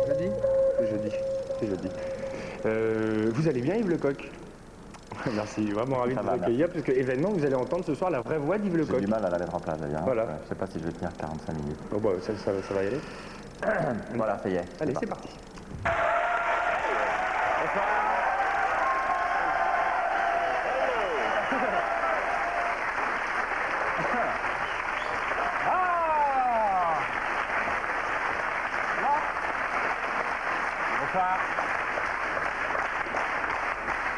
Jeudi. C'est jeudi. C'est jeudi. Vous allez bien, Yves Lecoq? Merci, vraiment ravi de vous accueillir, parce que événement, vous allez entendre ce soir la vraie voix d'Yves Lecoq. J'ai du mal à la mettre en place d'ailleurs. Voilà. Je ne sais pas si je vais tenir 45 minutes. Bon, bah, ça va y aller. Voilà, ça y est. Allez, c'est parti. Bonsoir.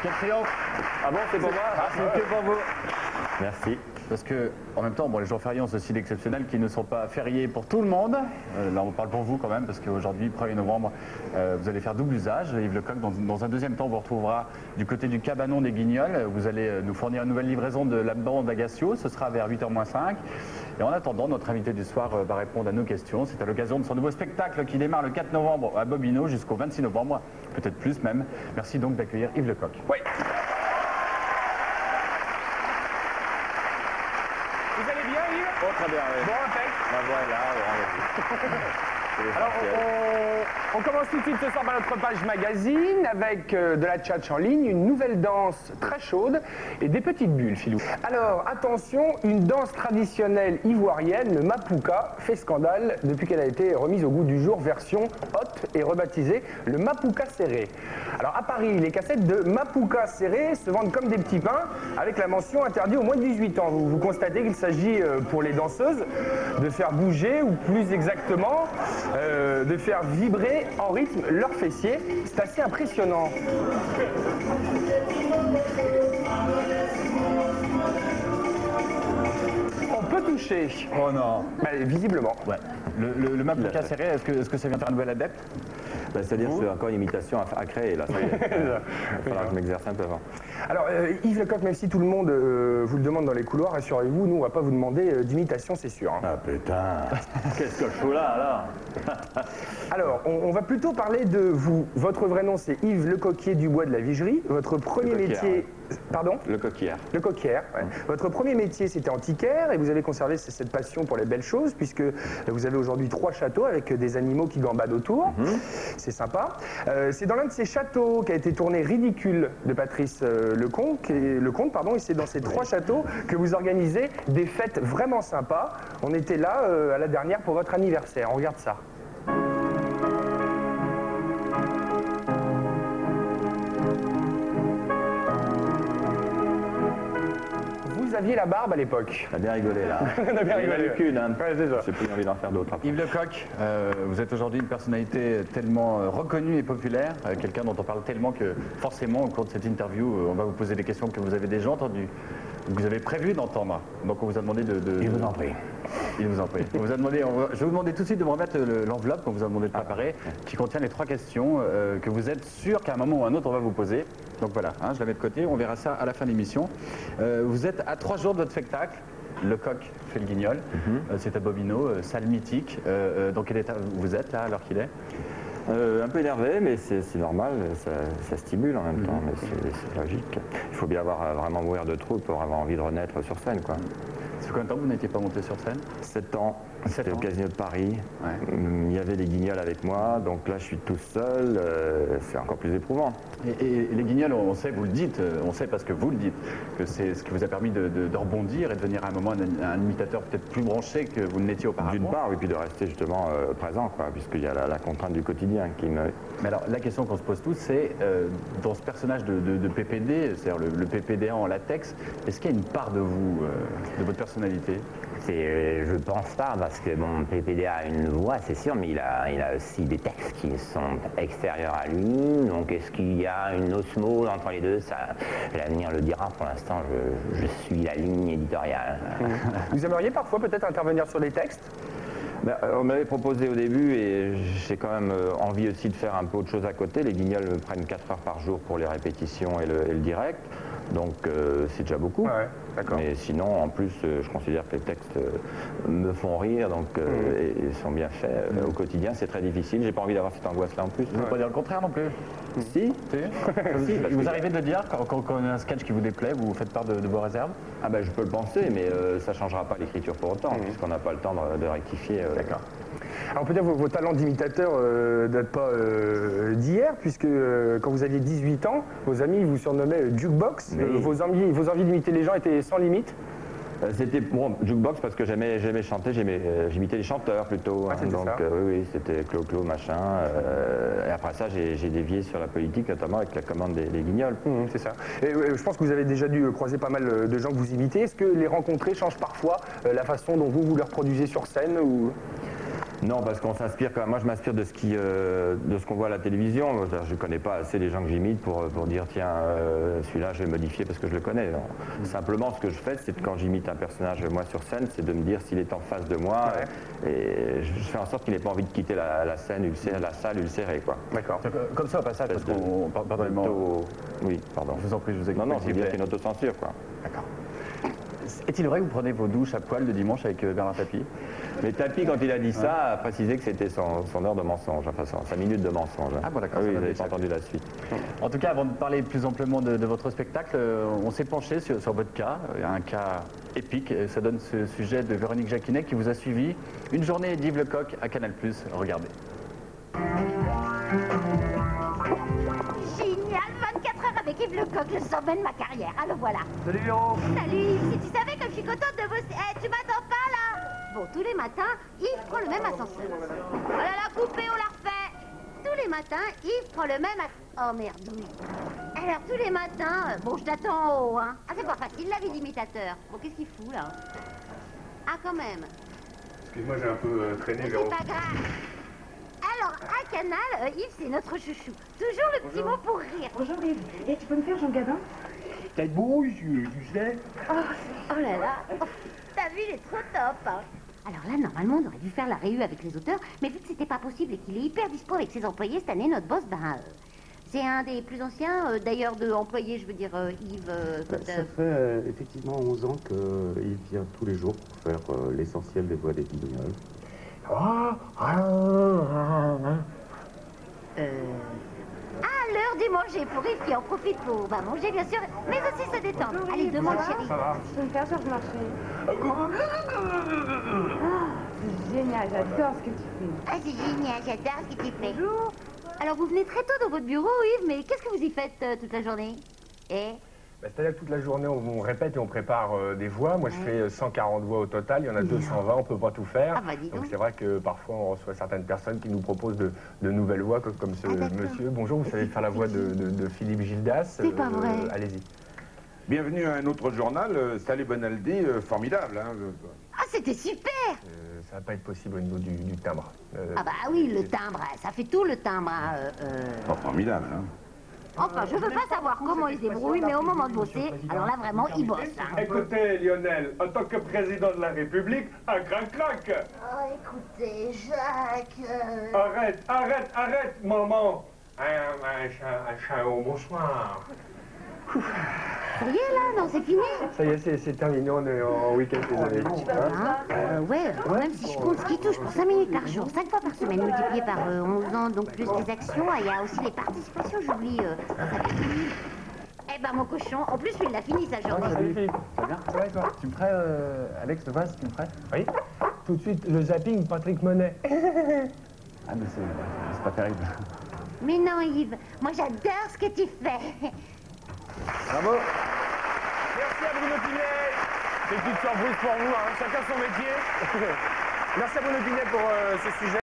Quel triomphe. Ah bon, c'est pour moi? C'est que pour vous. Merci. Parce que, en même temps, bon, les jours fériés ont ceci d'exceptionnel qu'ils ne sont pas fériés pour tout le monde. Là, on parle pour vous quand même, parce qu'aujourd'hui, 1er novembre, vous allez faire double usage. Yves Lecoq, dans un deuxième temps, on vous retrouvera du côté du cabanon des Guignols. Vous allez nous fournir une nouvelle livraison de la bande d'Agacio. Ce sera vers 8h-5. Et en attendant, notre invité du soir va répondre à nos questions. C'est à l'occasion de son nouveau spectacle qui démarre le 4 novembre à Bobino jusqu'au 26 novembre, peut-être plus même. Merci donc d'accueillir Yves Lecoq. Oui. Vous allez bien, Yves? Oh, très bien, oui. Bon, impec. La voix est là, Alors, on commence tout de suite ce soir par notre page magazine avec de la tchatch en ligne, une nouvelle danse très chaude et des petites bulles, Philou. Alors, attention, une danse traditionnelle ivoirienne, le Mapuka, fait scandale depuis qu'elle a été remise au goût du jour, version haute et rebaptisée le Mapuka serré. Alors, à Paris, les cassettes de Mapuka serré se vendent comme des petits pains avec la mention interdit aux moins de 18 ans. Vous constatez qu'il s'agit pour les danseuses de faire bouger, ou plus exactement, de faire vibrer en rythme leurs fessiers. C'est assez impressionnant. On peut toucher. Oh non. Bah, visiblement. Ouais. Le Mapuka serré, est-ce que ça vient faire un nouvel adepte? C'est-à-dire que c'est encore une imitation à créer, là. Ça y est. Il va falloir que je m'exerce un peu avant. Alors, Yves Lecoq, même si tout le monde vous le demande dans les couloirs, rassurez-vous, nous, on ne va pas vous demander d'imitation, c'est sûr. Hein. Ah putain. Qu'est-ce que je fous là, alors? Alors, on va plutôt parler de vous. Votre vrai nom, c'est Yves Lecoquier Dubois de la Vigerie. Votre premier métier... Pardon? Le coquière. Le coquière, ouais. Votre premier métier, c'était antiquaire, et vous avez conservé cette passion pour les belles choses, puisque vous avez aujourd'hui 3 châteaux avec des animaux qui gambadent autour. C'est sympa. C'est dans l'un de ces châteaux qu'a été tourné Ridicule de Patrice Lecomte, et c'est dans ces 3 châteaux que vous organisez des fêtes vraiment sympas. On était là à la dernière pour votre anniversaire. On regarde ça. Vous aviez la barbe à l'époque. On a bien rigolé, là. On a bien rigolé. Qu'une, hein. Ouais, c'est ça. J'ai plus envie d'en faire d'autres après. Yves Lecoq, vous êtes aujourd'hui une personnalité tellement reconnue et populaire, quelqu'un dont on parle tellement que forcément au cours de cette interview, on va vous poser des questions que vous avez déjà entendues, que vous avez prévu d'entendre. Donc on vous a demandé de... Il vous en prie. Il vous en prie. On vous a demandé, je vais vous demander tout de suite de me remettre l'enveloppe qu'on vous a demandé de préparer, qui contient les 3 questions que vous êtes sûr qu'à un moment ou à un autre on va vous poser. Donc voilà, hein, je la mets de côté, on verra ça à la fin de l'émission. Vous êtes à 3 jours de votre spectacle. Lecoq fait le Guignol. C'est à Bobino, salle mythique. Dans quel état vous êtes là, alors qu'il est? Un peu énervé, mais c'est normal, ça stimule en même temps, mais c'est logique. Il faut bien avoir vraiment mourir de trouille pour avoir envie de renaître sur scène, quoi. Ça fait combien de temps que vous n'étiez pas monté sur scène? 7 ans, c'était au Casino de Paris. Ouais. Il y avait les Guignols avec moi, donc là je suis tout seul, c'est encore plus éprouvant. Et les Guignols, on sait, vous le dites, on sait parce que vous le dites, que c'est ce qui vous a permis de rebondir et de devenir à un moment un imitateur peut-être plus branché que vous ne l'étiez auparavant. D'une part, et puis de rester justement présent, quoi, puisqu'il y a la contrainte du quotidien qui me... Mais alors, la question qu'on se pose tous, c'est dans ce personnage de PPD, c'est-à-dire le PPD en latex, est-ce qu'il y a une part de vous, de votre personnalité? Je pense pas, parce que bon, PPD a une voix, c'est sûr, mais il a aussi des textes qui sont extérieurs à lui. Donc est-ce qu'il y a une osmose entre les deux? Ça, l'avenir le dira. Pour l'instant, je suis la ligne éditoriale. Vous aimeriez parfois peut-être intervenir sur les textes? Ben, on m'avait proposé au début, et j'ai quand même envie aussi de faire un peu autre chose à côté. Les Guignols me prennent 4 heures par jour pour les répétitions et le direct. Donc c'est déjà beaucoup. Ouais. D'accord. Mais sinon, en plus, je considère que les textes me font rire, donc et sont bien faits. Au quotidien, c'est très difficile. J'ai pas envie d'avoir cette angoisse-là en plus. Vous ne pouvez pas dire le contraire non plus. Si. Si, parce vous que- arrivez de dire, quand on a un sketch qui vous déplaît, vous faites part de vos réserves? Ah ben, je peux le penser, mais ça changera pas l'écriture pour autant, puisqu'on n'a pas le temps de rectifier. D'accord. Alors on peut dire que vos talents d'imitateur ne datent pas d'hier, puisque quand vous aviez 18 ans, vos amis vous surnommaient Jukebox. Oui. Vos envies d'imiter les gens étaient sans limite. C'était bon, jukebox parce que j'aimais chanter, j'imitais les chanteurs plutôt. Ah, c'était donc ça. oui, c'était Clo-Clo, machin. Et après ça, j'ai dévié sur la politique, notamment avec la commande des Guignols. C'est ça. Et je pense que vous avez déjà dû croiser pas mal de gens que vous imitez. Est-ce que les rencontrer change parfois la façon dont vous les reproduisez sur scène ou... Non, parce qu'on s'inspire quand même. Moi, je m'inspire de ce qu'on voit à la télévision. Je ne connais pas assez les gens que j'imite pour dire tiens, celui-là, je vais modifier parce que je le connais. Non. Simplement, ce que je fais, c'est que quand j'imite un personnage, moi, sur scène, c'est de me dire s'il est en face de moi. Et je fais en sorte qu'il n'ait pas envie de quitter la scène, la salle ulcérée, quoi. D'accord. Comme ça, au passage, parce qu'on... Pardonnez-moi. Oui, pardon. Je vous en prie, je vous écoute. Non, s'il c'est vous dire plaît. qu'il y a une autocensure, quoi. D'accord. Est-il vrai que vous prenez vos douches à poil le dimanche avec Bernard Tapie? Mais Tapi, quand il a dit ça, a précisé que c'était son heure de mensonge, enfin sa minute de mensonge. Ah bon, d'accord, Oui, ça vous va n'avez déjà. pas entendu la suite. En tout cas, avant de parler plus amplement de votre spectacle, on s'est penché sur votre cas, un cas épique. Et ça donne ce sujet de Véronique Jacquinet qui vous a suivi. Une journée d'Yves Lecoq à Canal+. Regardez. Génial, 24 heures avec Yves Lecoq, le sommet de ma carrière. Alors voilà. Salut Léon. Salut Yves, si tu savais comme je suis contente de bosser. Eh, tu m'attends pas là? Bon, tous les matins, Yves prend le même ascenseur. Oh là là, coupé, on la refait. Tous les matins, Yves prend le même ascenseur. Oh merde, oui. Alors tous les matins, bon, je t'attends en haut, hein. Ah, c'est pas facile, la vie d'imitateur. Bon, qu'est-ce qu'il fout là? Ah, quand même. Excuse-moi, j'ai un peu traîné Mais c'est pas grave. Alors, à Canal, Yves, c'est notre chouchou. Toujours le petit mot pour rire. Bonjour Yves. Et tu peux me faire Jean Gabin? T'as beau, tu sais. Oh là là, t'as vu, il est trop top, hein. Alors là, normalement, on aurait dû faire la réu avec les auteurs, mais vu que c'était pas possible et qu'il est hyper dispo avec ses employés, cette année, notre boss, c'est un des plus anciens, d'ailleurs, de employés, je veux dire, Yves... Ça fait effectivement 11 ans qu'il vient tous les jours pour faire l'essentiel des voix des Guignols. Ah, l'heure du manger pour Yves qui en profite pour manger, bien sûr, mais aussi se détendre. Allez, demande, chérie. Tu peux me faire Georges Marchais? C'est génial, j'adore ce que tu fais. Ah, c'est génial, j'adore ce que tu fais. Bonjour. Alors, vous venez très tôt dans votre bureau, Yves, mais qu'est-ce que vous y faites toute la journée? C'est-à-dire que toute la journée, on répète et on prépare des voix. Moi, je fais 140 voix au total. Il y en a 220, on peut pas tout faire. Ah bah, dis donc. Donc c'est vrai que parfois, on reçoit certaines personnes qui nous proposent de nouvelles voix, comme ce d'accord. monsieur. Bonjour, vous savez faire la voix de Philippe Gildas. C'est pas vrai. Allez-y. Bienvenue à un autre journal, Salé Bonaldi, formidable. Hein. Ah, c'était super. Ça va pas être possible au niveau du timbre. Ah bah oui, le timbre, ça fait tout le timbre. Hein, Pas formidable, hein. Enfin, je veux pas savoir comment il se débrouille, mais au moment de bosser, alors là, vraiment, il bosse. Hein. Écoutez, Lionel, en tant que président de la République, un crac-crac. Oh, écoutez, Jacques... Arrête, maman. Un chat au bonsoir. Ça y est, là, non, c'est fini. Ça y est, c'est terminé, on est en week-end, désolé. Hein ouais, même si je compte ce qui touche pour 5 minutes par jour, 5 fois par semaine, multiplié par 11 ans, donc plus les actions, il y a aussi les participations, j'oublie, ça fait 10 000. Eh ben, mon cochon, en plus, lui, il a fini sa journée. Salut Philippe. Ça va bien? Ça va et toi? Tu me ferais, Alex de Vaz, tu me ferais? Oui. Tout de suite, le zapping Patrick Monet. Ah, mais c'est pas terrible. Mais non, Yves, moi, j'adore ce que tu fais. Bravo! Merci à Bruno Pinet. Petite surprise pour vous, hein. Chacun son métier. Merci à Bruno Pinet pour ce sujet.